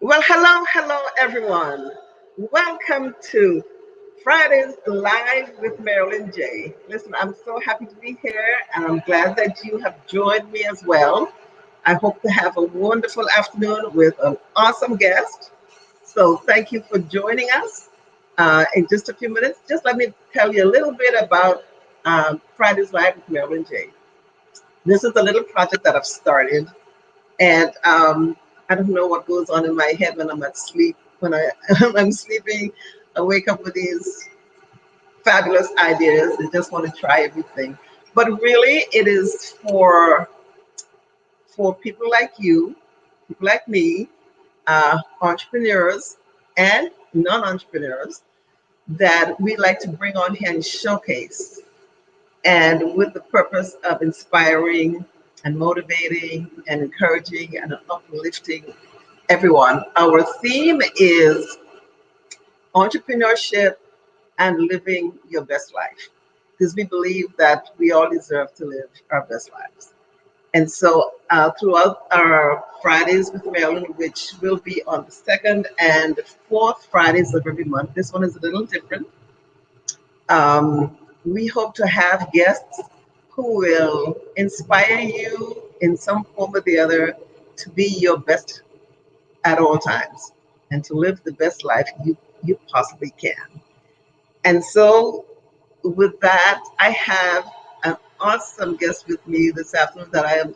Well, hello, everyone. Welcome to Fridays Live with Marilyn J. Listen, I'm so happy to be here, and I'm glad that you have joined me as well. I hope to have a wonderful afternoon with an awesome guest. So, thank you for joining us. In just a few minutes, just let me tell you a little bit about Fridays Live with Marilyn J. This is a little project that I've started, and I don't know what goes on in my head when I'm at sleep. When I'm sleeping, I wake up with these fabulous ideas and just want to try everything. But really, it is for people like you, people like me, entrepreneurs and non-entrepreneurs that we like to bring on here and showcase, and with the purpose of inspiring and motivating and encouraging and uplifting everyone. Our theme is entrepreneurship and living your best life, because we believe that we all deserve to live our best lives. And so, throughout our Fridays with Marilyn, which will be on the second and fourth Fridays of every month, this one is a little different. We hope to have guests who will inspire you in some form or the other to be your best at all times and to live the best life you possibly can. And so, with that, I have an awesome guest with me this afternoon that I am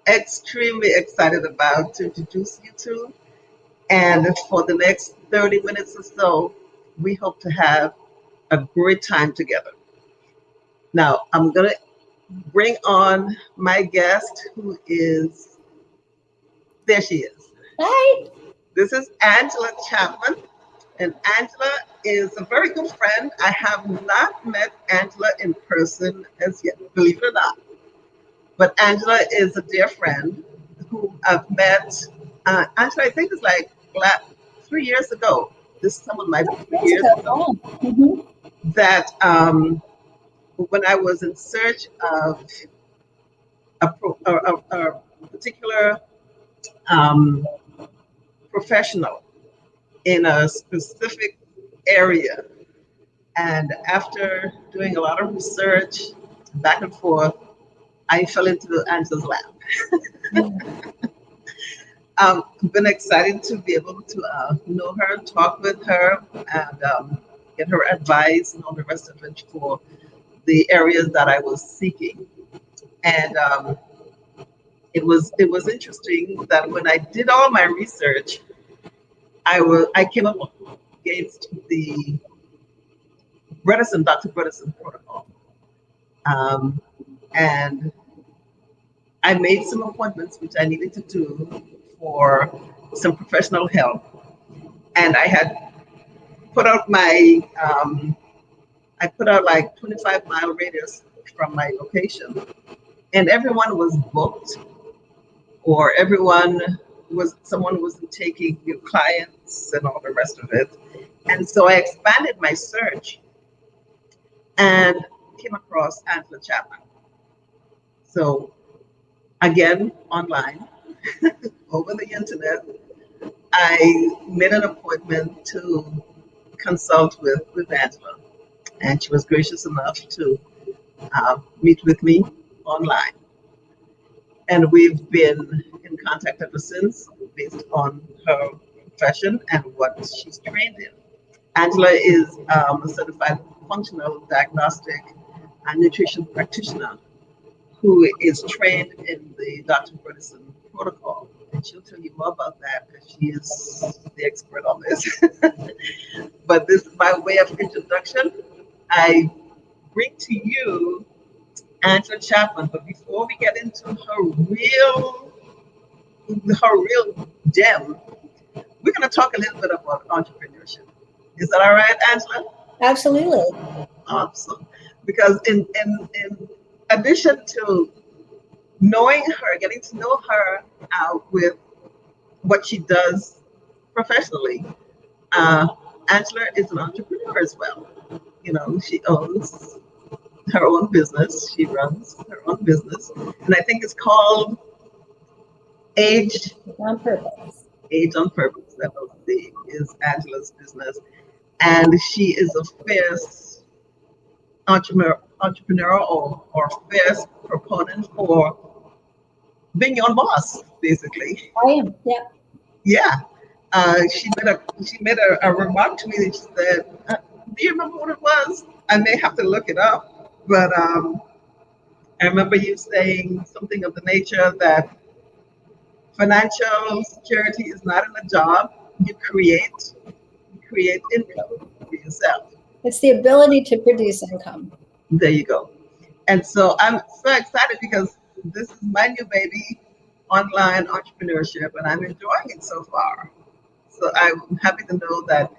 extremely excited about to introduce you to. And for the next 30 minutes or so, we hope to have a great time together. Now, I'm going to bring on my guest who is, there she is. Hi. This is Angela Chapman. And Angela is a very good friend. I have not met Angela in person as yet, believe it or not. But Angela is a dear friend who I've met. Angela, I think it's like 3 years ago. This summer might be 3 years Mexico. ago. Oh. That when I was in search of a particular um, professional in a specific area. And after doing a lot of research back and forth, I fell into Angela's lap. I've been excited to be able to know her, talk with her, and get her advice and all the rest of it for the areas that I was seeking. And it was interesting that when I did all my research, I came up against the Dr. Bredesen protocol. Um, and I made some appointments which I needed to do for some professional help. And I had put out I put out like 25-mile radius from my location. And everyone was booked, or someone wasn't taking new clients and all the rest of it. And so I expanded my search and came across Angela Chapman. So again, online, over the internet, I made an appointment to consult with Angela, and she was gracious enough to meet with me online. And we've been in contact ever since based on her profession and what she's trained in. Angela is a certified functional diagnostic and nutrition practitioner who is trained in the Dr. Bredesen protocol. And she'll tell you more about that because she is the expert on this. But this, by way of introduction, I bring to you Angela Chapman. But before we get into her real gem, we're going to talk a little bit about entrepreneurship. Is that all right, Angela? Absolutely. Awesome. Because in addition to knowing her, getting to know her with what she does professionally, uh, Angela is an entrepreneur as well. You know, she owns her own business. She runs her own business, and I think it's called Age On purpose. Age on Purpose. LLC is Angela's business, and she is a fierce entrepreneur or fierce proponent for being your own boss, basically. I am. Yeah. Yeah. She made a remark to me that she said, "Do you remember what it was? I may have to look it up, but I remember you saying something of the nature that financial security is not in a job. You create income for yourself." It's the ability to produce income. There you go. And so I'm so excited because this is my new baby, online entrepreneurship, and I'm enjoying it so far. So I'm happy to know that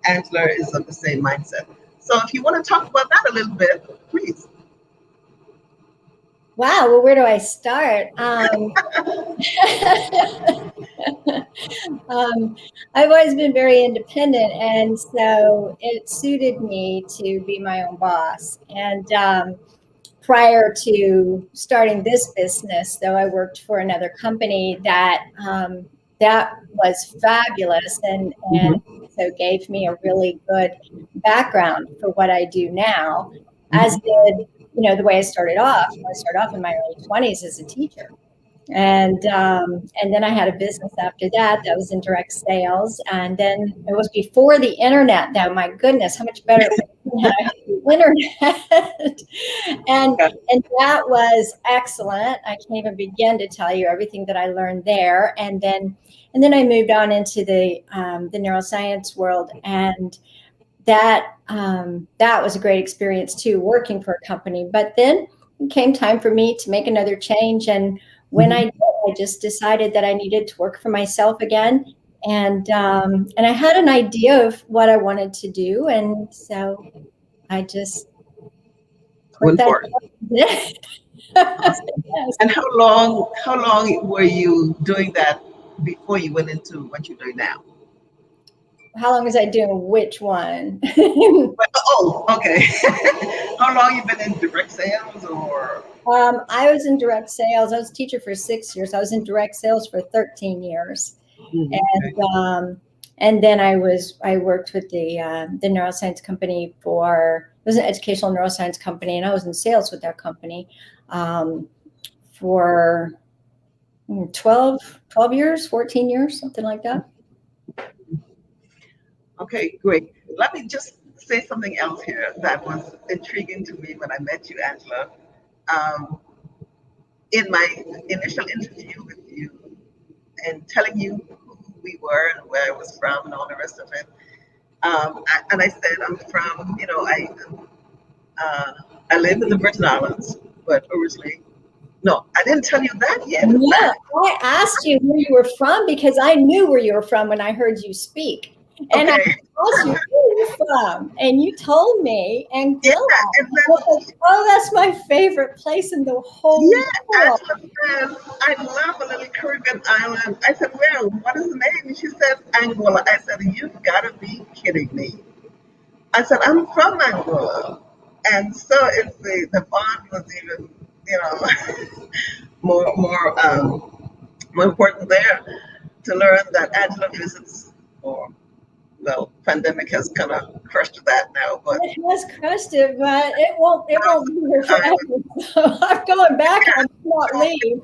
Angela is of the same mindset. So if you want to talk about that a little bit, please. Wow. Well, where do I start? I've always been very independent, and so it suited me to be my own boss. And prior to starting this business, though, I worked for another company that was fabulous, and Mhm, so gave me a really good background for what I do now, as mhm, did the way I started off. I started off in my early 20s as a teacher. And then I had a business after that was in direct sales. And then it was before the internet, though. My goodness, how much better it was when I had the internet. and yeah, and that was excellent. I can't even begin to tell you everything that I learned there. And then I moved on into the neuroscience world, and that was a great experience too, working for a company. But then it came time for me to make another change, and when I mhm. did, I just decided that I needed to work for myself again, and I had an idea of what I wanted to do, and so I just put Went that for it. yes. Awesome. And how long were you doing that before you went into what you're doing now? How long was I doing which one? Oh, okay. How long you been in direct sales or? I was in direct sales. I was a teacher for 6 years. I was in direct sales for 13 years. Okay. And then I worked with the neuroscience company it was an educational neuroscience company, and I was in sales with that company um, for 12 years, 14 years, something like that. Okay, great. Let me just say something else here that was intriguing to me when I met you, Angela. Um, in my initial interview with you and telling you who we were and where I was from and all the rest of it, and I said I'm from, uh, I live in the Virgin Islands, but originally, no, I didn't tell you that yet. In Yeah, fact, I asked you where you were from because I knew where you were from when I heard you speak. And I okay, asked you where you're from, and you told me yeah, Anguilla. and I was then like, oh, that's my favorite place in the whole yeah, world. Angela says, I love a little Caribbean island. I said, well, what is the name? And she says, Angola. I said, you've got to be kidding me. I said, I'm from Angola. And so the bond was even, you know, more important there to learn that Angela visits, or, well, pandemic has kind of crushed that now, but It has crushed it, but it won't be here forever. I So I'm going back and I cannot was, leave.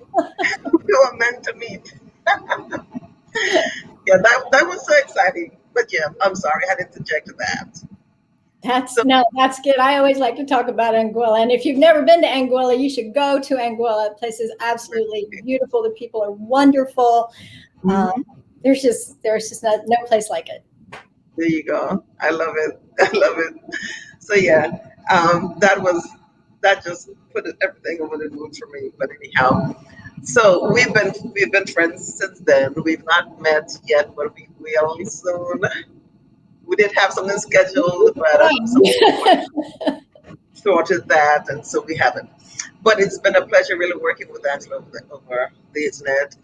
we were meant to meet. Yeah, that was so exciting. But yeah, I'm sorry, I had to interject that. So, That's good. I always like to talk about Anguilla. And if you've never been to Anguilla, you should go to Anguilla. The place is absolutely beautiful. The people are wonderful. Um, mhm, there's just no place like it. there you go. I love it. I love it. So yeah, that just put everything over the moon for me. But anyhow, so we've been friends since then. We've not met yet, but we will soon. We did have something scheduled, but something thwarted that, and so we haven't. But it's been a pleasure really working with Angela over the internet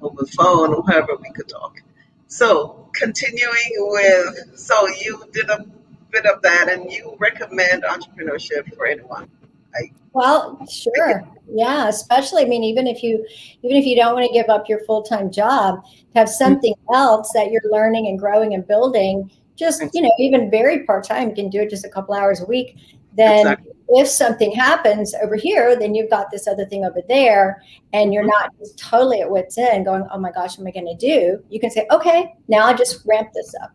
over the phone or however we could talk. So continuing with, so you did a bit of that, and you recommend entrepreneurship for anyone. Right? Well, sure. Yeah, especially, I mean, even if you don't want to give up your full-time job, to have something else that you're learning and growing and building, just, even very part-time, you can do it just a couple hours a week. Then Exactly. if something happens over here, then you've got this other thing over there, and you're Mhm. not just totally at wit's end going, oh my gosh, what am I going to do? You can say, okay, now I just ramp this up.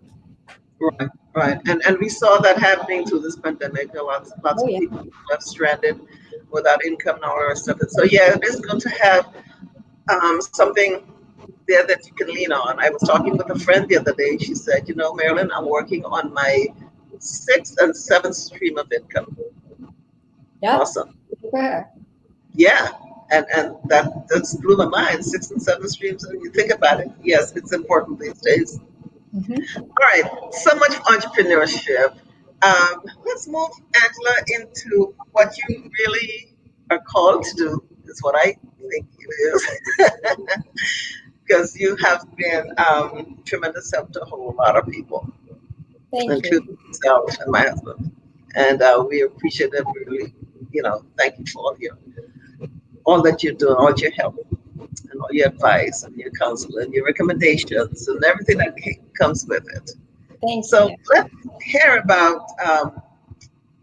Right, right. And we saw that happening through this pandemic. Lots Oh of yeah. people left stranded without income and all the rest of it. So yeah, it is good to have something there that you can lean on. I was talking with a friend the other day. She said, Marilyn, I'm working on my sixth and seventh stream of income. Yep. Awesome. Sure. Yeah. And that just blew my mind. Six and seven streams. And you think about it. Yes, it's important these days. Mhm. All right, so much entrepreneurship. Let's move, Angela, into what you really are called to do, is what I think it is. Because you have been tremendous help to a whole lot of people, Thank you. including myself and my husband. And we appreciate it really, thank you for all that you're doing, all your help and all your advice and your counsel and your recommendations and everything that comes with it. Thank So you. let's hear about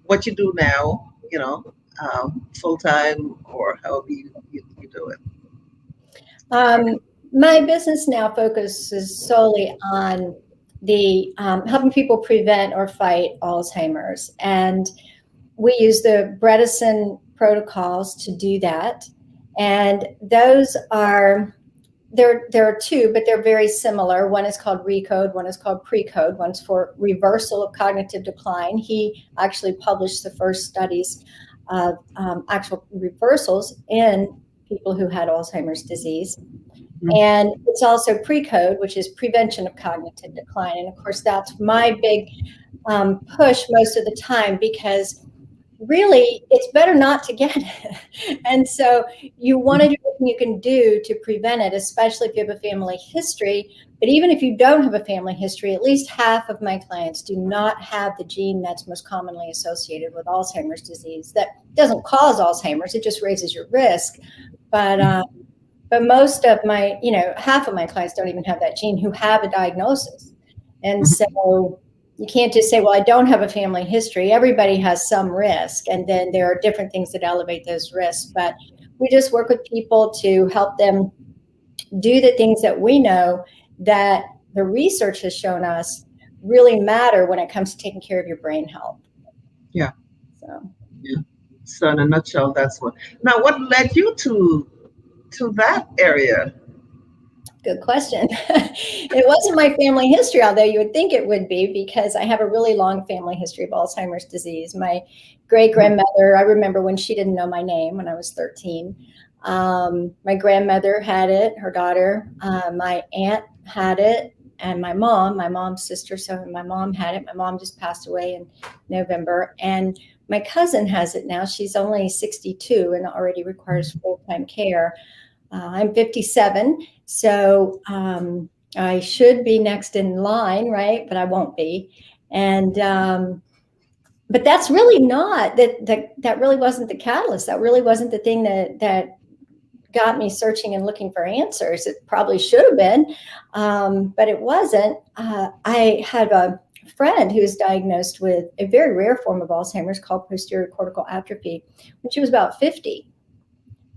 what you do now, full time or however you do it. Um, my business now focuses solely on the helping people prevent or fight Alzheimer's, and we use the Bredesen protocols to do that. And those are there are two, but they're very similar. One is called RECODE, one is called PRECODE. One's for reversal of cognitive decline. He actually published the first studies of actual reversals in people who had Alzheimer's disease. Mhm. And it's also PRECODE, which is prevention of cognitive decline. And of course, that's my big push most of the time, because really it's better not to get it. And so you want to do what you can do to prevent it, especially if you have a family history. But even if you don't have a family history, at least half of my clients do not have the gene that's most commonly associated with Alzheimer's disease. That doesn't cause Alzheimer's, it just raises your risk. But most of my, half of my clients don't even have that gene who have a diagnosis. And so you can't just say, well, I don't have a family history. Everybody has some risk. And then there are different things that elevate those risks. But we just work with people to help them do the things that we know that the research has shown us really matter when it comes to taking care of your brain health. Yeah, So, yeah. So in a nutshell, that's what. Now, what led you to that area? good question. It wasn't my family history, although you would think it would be, because I have a really long family history of Alzheimer's disease. My great grandmother, I remember when she didn't know my name when I was 13. My grandmother had it, her daughter. My aunt had it, and my mom's sister. So my mom had it. My mom just passed away in November. And my cousin has it now. She's only 62 and already requires full-time care. I'm 57, so I should be next in line, right? But I won't be. And but that's really not that really wasn't the catalyst. That really wasn't the thing that got me searching and looking for answers. It probably should have been, but it wasn't. I had a friend who was diagnosed with a very rare form of Alzheimer's called posterior cortical atrophy when she was about 50.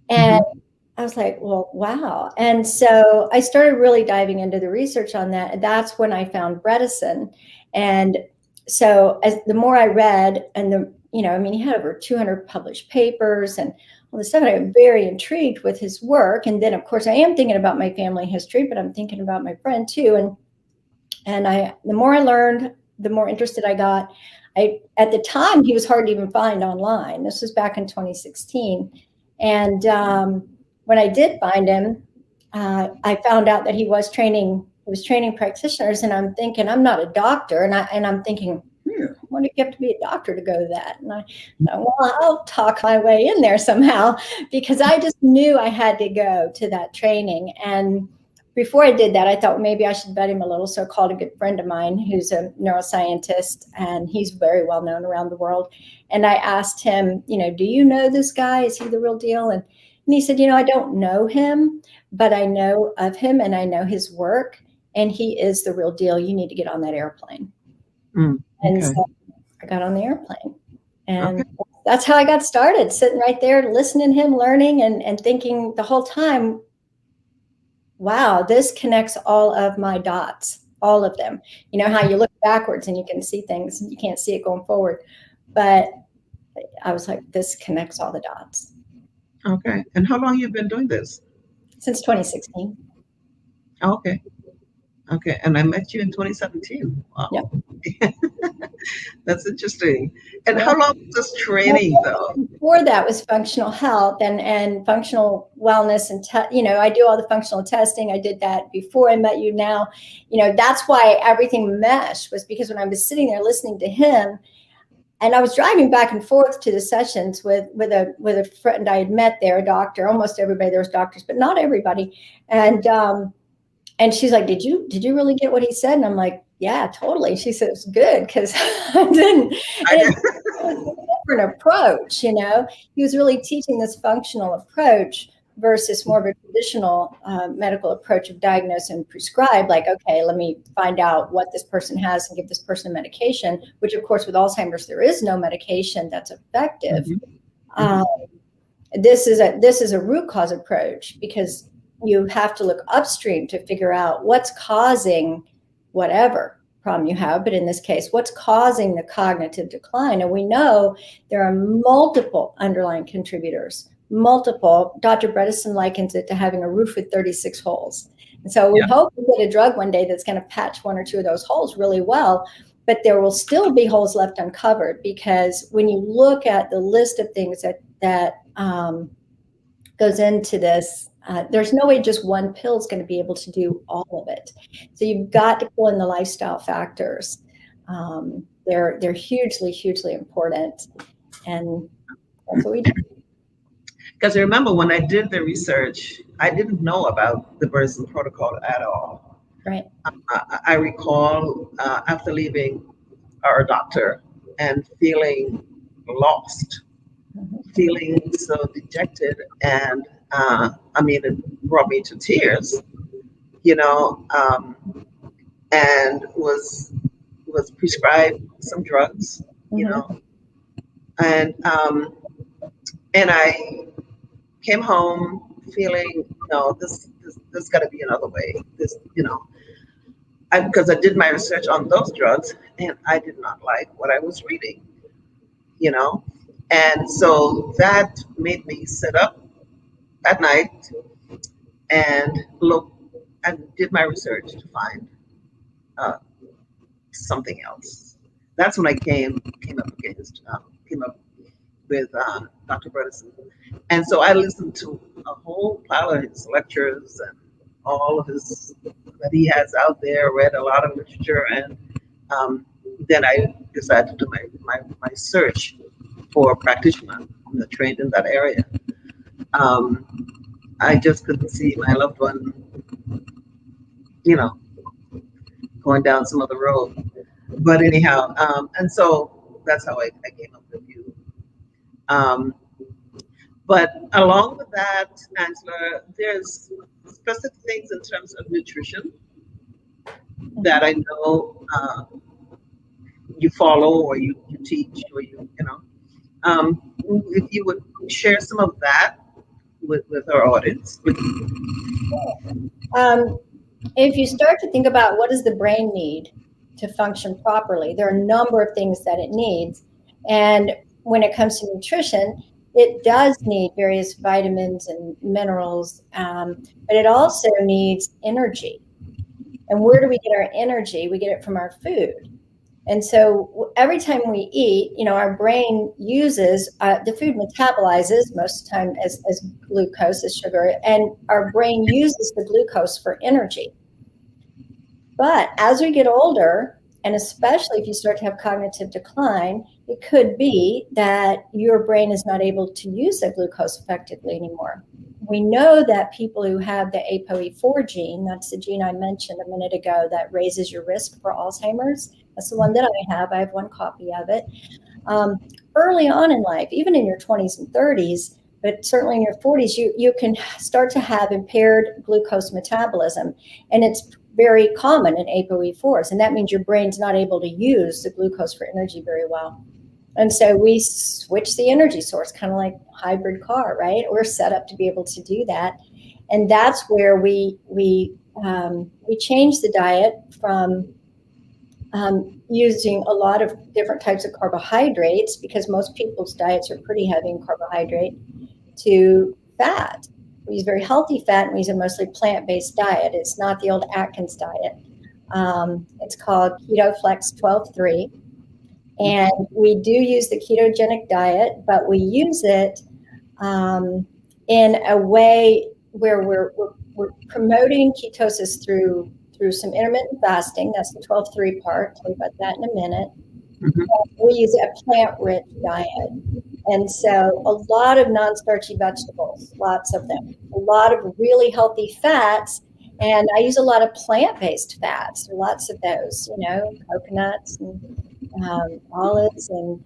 And Mhm. I was like, well, wow. And so I started really diving into the research on that. And that's when I found Bredesen. And so as the more I read, and he had over 200 published papers and all this stuff. And I'm very intrigued with his work. And then, of course, I am thinking about my family history, but I'm thinking about my friend too. And the more I learned, the more interested I got. At the time, he was hard to even find online. This was back in 2016. And when I did find him, I found out that he was training practitioners. And I'm thinking, I'm not a doctor. And I'm thinking, what if you have to be a doctor to go to that? And I thought, well, I'll talk my way in there somehow, because I just knew I had to go to that training. And before I did that, I thought maybe I should vet him a little. So I called a good friend of mine who's a neuroscientist, and he's very well known around the world. And I asked him, do you know this guy? Is he the real deal? And he said, I don't know him, but I know of him and I know his work, and he is the real deal. You need to get on that airplane. Okay. And so I got on the airplane, and that's how I got started, sitting right there, listening to him, learning, and thinking the whole time, wow, this connects all of my dots, all of them. You know how you look backwards and you can see things, and you can't see it going forward. But I was like, this connects all the dots. Okay. And how long you been doing this? Since 2016. Okay. Okay. And I met you in 2017. Wow. Yep. That's interesting. And how long was this training, though? Before that was functional health and functional wellness. And, I do all the functional testing. I did that before I met you. Now, that's why everything meshed, was because when I was sitting there listening to him, and I was driving back and forth to the sessions with a friend I had met there, a doctor. Almost everybody there was doctors, but not everybody. And she's like, did you really get what he said? And I'm like, yeah, totally. She said, it's good, because I didn't. It was a different approach, He was really teaching this functional approach versus more of a traditional medical approach of diagnose and prescribe. Like, okay, let me find out what this person has and give this person a medication, which, of course, with Alzheimer's, there is no medication that's effective. This is a root cause approach, because you have to look upstream to figure out what's causing whatever problem you have. But in this case, what's causing the cognitive decline? And we know there are multiple underlying contributors, multiple. Dr. Bredesen likens it to having a roof with 36 holes. And so we hope we get a drug one day that's going to patch one or two of those holes really well. But there will still be holes left uncovered, because when you look at the list of things that goes into this, there's no way just one pill is going to be able to do all of it. So you've got to pull in the lifestyle factors. They're hugely, hugely important, and that's what we do. Because I remember when I did the research, I didn't know about the Bredesen protocol at all. Right. I recall after leaving our doctor and feeling lost, feeling so dejected, and it brought me to tears, and was prescribed some drugs, and I came home feeling, no, this got to be another way. Because I did my research on those drugs, and I did not like what I was reading, and so that made me sit up at night and look and did my research to find something else. That's when I came up with Dr. Bredesen. And so I listened to a whole pile of his lectures and all of his that he has out there, read a lot of literature, and then I decided to do my search for a practitioner trained in that area. I just couldn't see my loved one, going down some other road. But anyhow, and so that's how I came up with you. But along with that, Angela, there's specific things in terms of nutrition that I know you follow, or you teach, or if you would share some of that with our audience. If you start to think about what does the brain need to function properly, there are a number of things that it needs. And when it comes to nutrition, it does need various vitamins and minerals, but it also needs energy. And where do we get our energy? We get it from our food. And so every time we eat, our brain uses, the food metabolizes most of the time as glucose, as sugar, and our brain uses the glucose for energy. But as we get older, and especially if you start to have cognitive decline, it could be that your brain is not able to use the glucose effectively anymore. We know that people who have the ApoE4 gene, that's the gene I mentioned a minute ago that raises your risk for Alzheimer's. That's the one that I have. I have one copy of it. Early on in life, even in your 20s and 30s, but certainly in your 40s, you can start to have impaired glucose metabolism. And it's very common in ApoE4s. And that means your brain's not able to use the glucose for energy very well. And so we switch the energy source, kind of like a hybrid car, right? We're set up to be able to do that. And that's where we change the diet from using a lot of different types of carbohydrates, because most people's diets are pretty heavy in carbohydrate, to fat. We use very healthy fat, and we use a mostly plant-based diet. It's not the old Atkins diet. It's called Keto Flex 12-3. And we do use the ketogenic diet, but we use it in a way where we're promoting ketosis through some intermittent fasting. That's the 12-3 part. I'll tell you about that in a minute. Mm-hmm. We use a plant-rich diet. And so a lot of non-starchy vegetables, lots of them, a lot of really healthy fats. And I use a lot of plant-based fats, lots of those, coconuts and olives and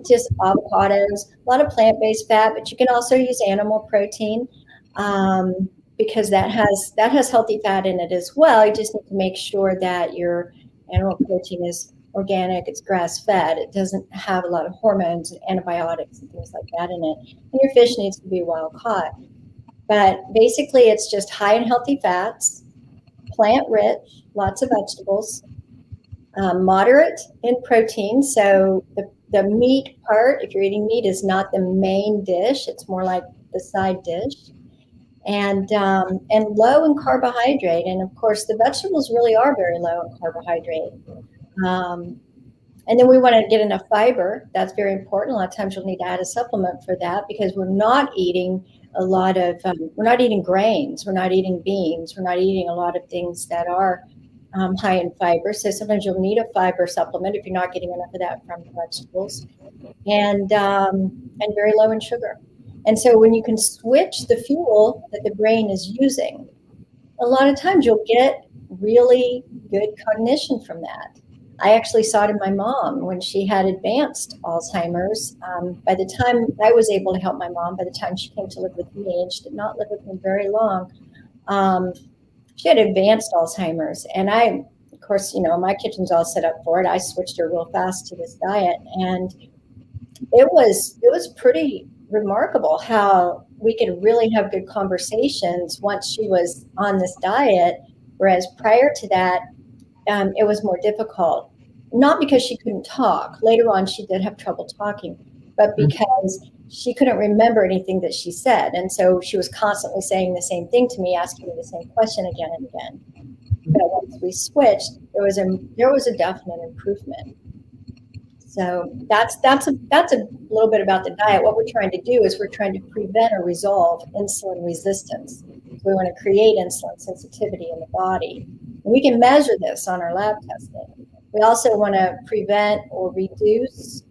just avocados, a lot of plant-based fat, but you can also use animal protein. Because that has healthy fat in it as well. You just need to make sure that your animal protein is organic, it's grass-fed, it doesn't have a lot of hormones and antibiotics and things like that in it. And your fish needs to be wild caught. But basically, it's just high in healthy fats, plant-rich, lots of vegetables, moderate in protein. So the meat part, if you're eating meat, is not the main dish. It's more like the side dish. And low in carbohydrate. And of course, the vegetables really are very low in carbohydrate. And then we want to get enough fiber. That's very important. A lot of times you'll need to add a supplement for that, because we're not eating a lot of, we're not eating grains, we're not eating beans, we're not eating a lot of things that are high in fiber. So sometimes you'll need a fiber supplement if you're not getting enough of that from the vegetables. And very low in sugar. And so when you can switch the fuel that the brain is using, a lot of times you'll get really good cognition from that. I actually saw it in my mom when she had advanced Alzheimer's. By the time I was able to help my mom, by the time she came to live with me, and she did not live with me very long, she had advanced Alzheimer's. And I, of course, my kitchen's all set up for it. I switched her real fast to this diet. And it was pretty remarkable how we could really have good conversations once she was on this diet, whereas prior to that, it was more difficult. Not because she couldn't talk. Later on, she did have trouble talking, but because she couldn't remember anything that she said. And so she was constantly saying the same thing to me, asking me the same question again and again. But once we switched, there was a definite improvement. So that's a little bit about the diet. What we're trying to do is we're trying to prevent or resolve insulin resistance. So we want to create insulin sensitivity in the body. And we can measure this on our lab testing. We also want to prevent or reduce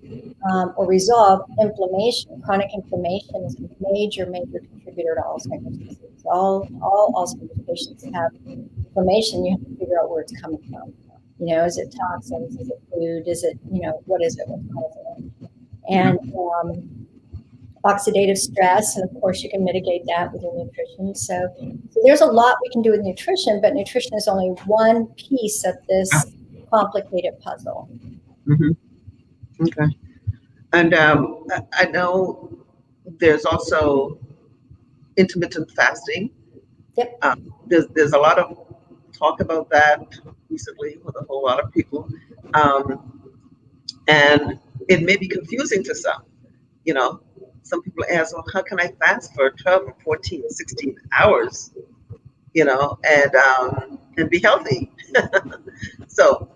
or resolve inflammation. Chronic inflammation is a major contributor to Alzheimer's disease. All Alzheimer's patients have inflammation. You have to figure out where it's coming from. Is it toxins? Is it food? Is it, what is it? What's causing it? And oxidative stress. And of course, you can mitigate that with your nutrition. So there's a lot we can do with nutrition, but nutrition is only one piece of this complicated puzzle. Mm-hmm. Okay. And I know there's also intermittent fasting. Yep. There's a lot of talk about that recently with a whole lot of people. And it may be confusing to some. Some people ask, well, how can I fast for 12 or 14 or 16 hours, and be healthy? So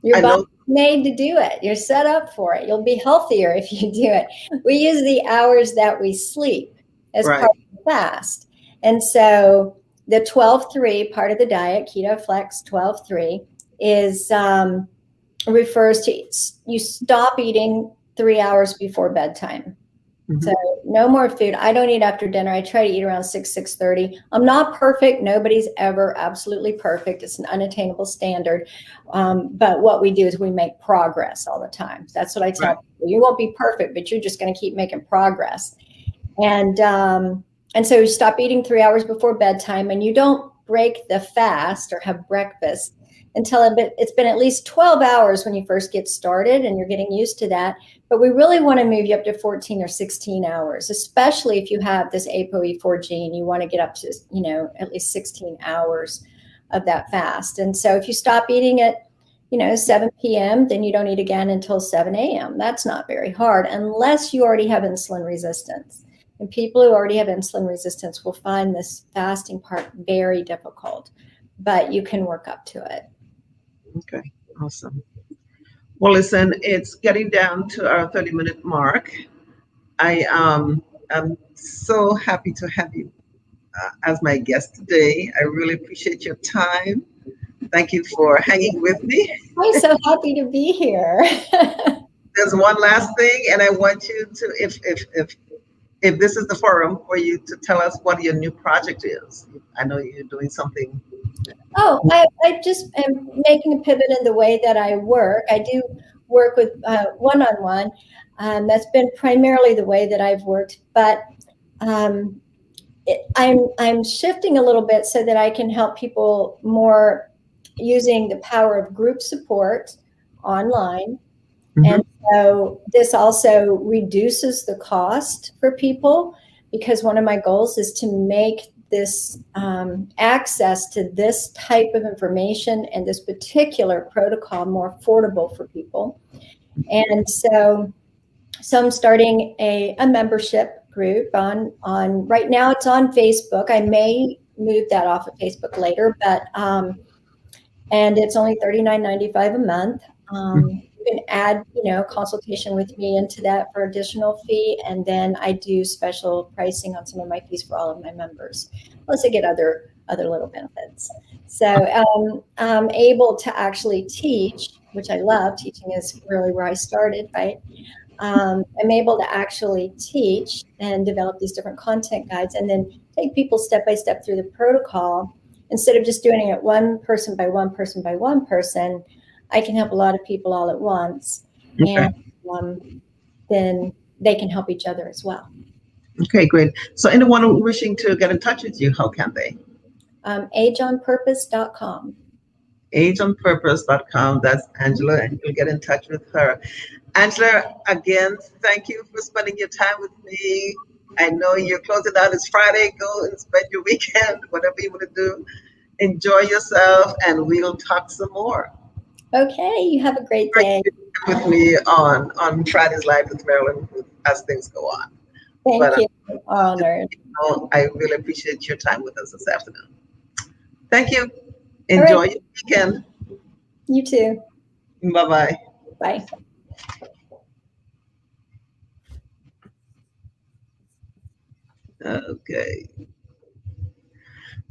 your body's made to do it. You're set up for it. You'll be healthier if you do it. We use the hours that we sleep as part of the fast. And so the 12-3 part of the diet, Keto Flex 12-3, is refers to you stop eating 3 hours before bedtime. Mhm. So no more food. I don't eat after dinner. I try to eat around 6:30. I'm not perfect. Nobody's ever absolutely perfect. It's an unattainable standard. But what we do is we make progress all the time. That's what I tell Right. people. You won't be perfect, but you're just going to keep making progress. And so you stop eating 3 hours before bedtime, and you don't break the fast or have breakfast until it's been at least 12 hours when you first get started, and you're getting used to that. But we really want to move you up to 14 or 16 hours, especially if you have this ApoE4 gene. You want to get up to, at least 16 hours of that fast. And so if you stop eating at 7 p.m., then you don't eat again until 7 a.m. That's not very hard unless you already have insulin resistance. And people who already have insulin resistance will find this fasting part very difficult, but you can work up to it. Okay, awesome. Well, listen, it's getting down to our 30-minute mark. I'm so happy to have you as my guest today. I really appreciate your time. Thank you for hanging with me. I'm so happy to be here. There's one last thing, and I want you to, if this is the forum for you to tell us what your new project is. I know you're doing something. Oh, I just am making a pivot in the way that I work. I do work with one-on-one. That's been primarily the way that I've worked, but I'm shifting a little bit so that I can help people more using the power of group support online. And so this also reduces the cost for people, because one of my goals is to make this access to this type of information and this particular protocol more affordable for people. And so I'm starting a membership group on right now. It's on Facebook. I may move that off of Facebook later, but and it's only $39.95 a month. You can add, consultation with me into that for additional fee, and then I do special pricing on some of my fees for all of my members. Plus, I get other little benefits. So I'm able to actually teach, which I love. Teaching is really where I started, right? I'm able to actually teach and develop these different content guides, and then take people step by step through the protocol. Instead of just doing it one person by one person by one person, I can help a lot of people all at once, Okay. and then they can help each other as well. Okay, great. So anyone wishing to get in touch with you, how can they? ageonpurpose.com. ageonpurpose.com. That's Angela, and you'll get in touch with her. Angela, again, thank you for spending your time with me. I know you're closing out. It's Friday. Go and spend your weekend, whatever you want to do. Enjoy yourself, and we'll talk some more. Okay, you have a great day. With me on Fridays Live with Marilyn as things go on. Thank you. Honored. I really appreciate your time with us this afternoon. Thank you. Enjoy your weekend. You too. Bye-bye. Bye. Okay.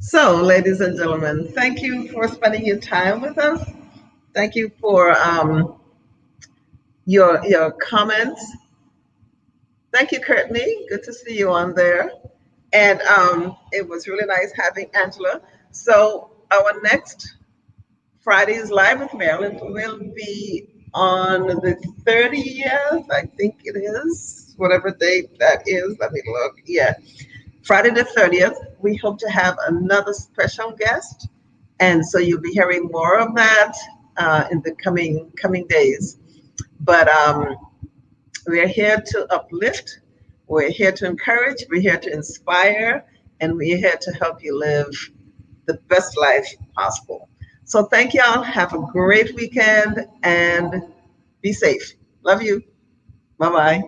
So, ladies and gentlemen, thank you for spending your time with us. Thank you for your comments. Thank you, Courtney. Good to see you on there. And it was really nice having Angela. So our next Friday's Live with Marilyn will be on the 30th, I think it is, whatever date that is. Let me look. Yeah, Friday the 30th. We hope to have another special guest. And so you'll be hearing more of that in the coming days. But we're here to uplift, we're here to encourage, we're here to inspire, and we're here to help you live the best life possible. So thank y'all. Have a great weekend and be safe. Love you. Bye-bye.